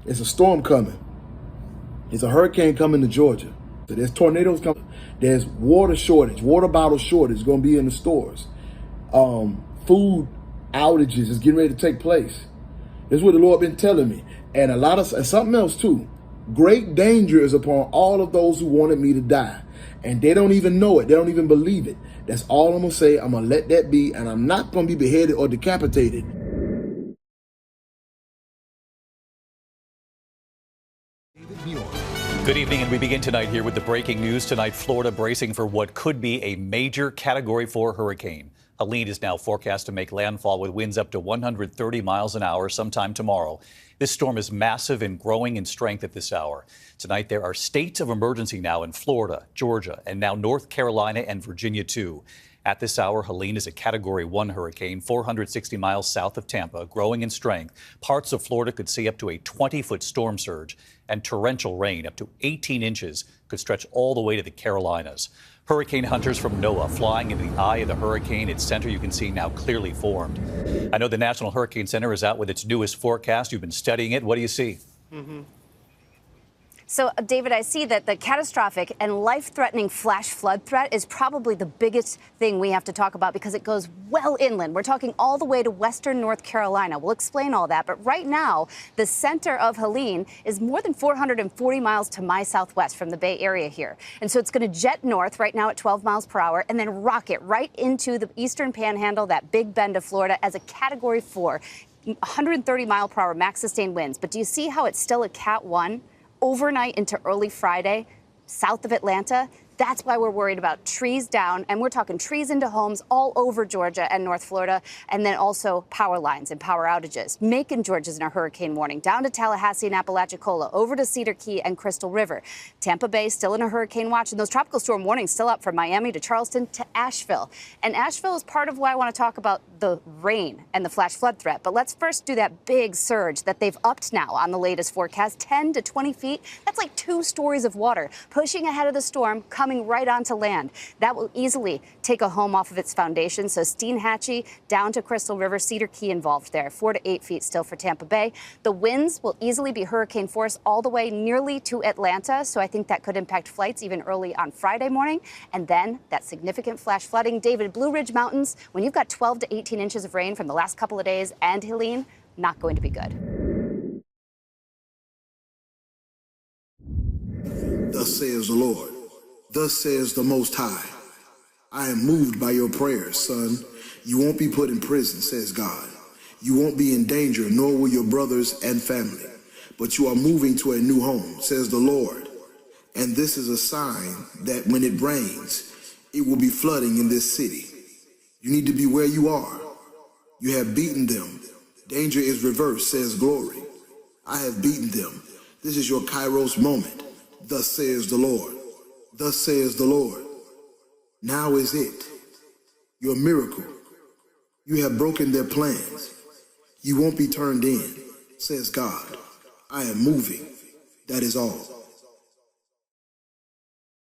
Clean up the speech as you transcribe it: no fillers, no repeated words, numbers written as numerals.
It's a storm coming. It's a hurricane coming to Georgia. So there's tornadoes coming. There's water shortage, water bottle shortage going to be in the stores. Food outages is getting ready to take place. This is what the Lord been telling me. And and something else too. Great danger is upon all of those who wanted me to die. And they don't even know it. They don't even believe it. That's all I'm going to say. I'm going to let that be. And I'm not going to be beheaded or decapitated. Good evening, and we begin tonight here with the breaking news. Tonight, Florida bracing for what could be a major Category 4 hurricane. Helene is now forecast to make landfall with winds up to 130 miles an hour sometime tomorrow. This storm is massive and growing in strength at this hour. Tonight, there are states of emergency now in Florida, Georgia, and now North Carolina and Virginia, too. At this hour, Helene is a Category 1 hurricane, 460 miles south of Tampa, growing in strength. Parts of Florida could see up to a 20-foot storm surge, and torrential rain up to 18 inches could stretch all the way to the Carolinas. Hurricane hunters from NOAA flying in the eye of the hurricane. Its center you can see now clearly formed. I know the National Hurricane Center is out with its newest forecast. You've been studying it. What do you see? So, David, I see that the catastrophic and life-threatening flash flood threat is probably the biggest thing we have to talk about because it goes well inland. We're talking all the way to western North Carolina. We'll explain all that. But right now, the center of Helene is more than 440 miles to my southwest from the Bay Area here. And so it's going to jet north right now at 12 miles per hour and then rocket right into the eastern panhandle, that big bend of Florida, as a Category 4, 130 mile per hour max sustained winds. But do you see how it's still a Cat 1? Overnight into early Friday, south of Atlanta. That's why we're worried about trees down, and we're talking trees into homes all over Georgia and North Florida, and then also power lines and power outages. Macon, Georgia's in a hurricane warning, down to Tallahassee and Apalachicola, over to Cedar Key and Crystal River. Tampa Bay still in a hurricane watch, and those tropical storm warnings still up from Miami to Charleston to Asheville. And Asheville is part of why I want to talk about the rain and the flash flood threat. But let's first do that big surge that they've upped now on the latest forecast, 10 to 20 feet. That's like 2 stories of water pushing ahead of the storm, coming right onto land. That will easily take a home off of its foundation. So Steinhatchee down to Crystal River, Cedar Key involved there, 4 to 8 feet still for Tampa Bay. The winds will easily be hurricane force all the way nearly to Atlanta. So I think that could impact flights even early on Friday morning. And then that significant flash flooding. David, Blue Ridge Mountains, when you've got 12 to 18 inches of rain from the last couple of days and Helene, not going to be good. Thus says the Lord. Thus says the Most High. I am moved by your prayers, son. You won't be put in prison, says God. You won't be in danger, nor will your brothers and family. But you are moving to a new home, says the Lord. And this is a sign that when it rains, it will be flooding in this city. You need to be where you are. You have beaten them. Danger is reversed, says glory. I have beaten them. This is your Kairos moment. Thus says the Lord. Thus says the Lord. Now is it. Your miracle. You have broken their plans. You won't be turned in, says God. I am moving. That is all.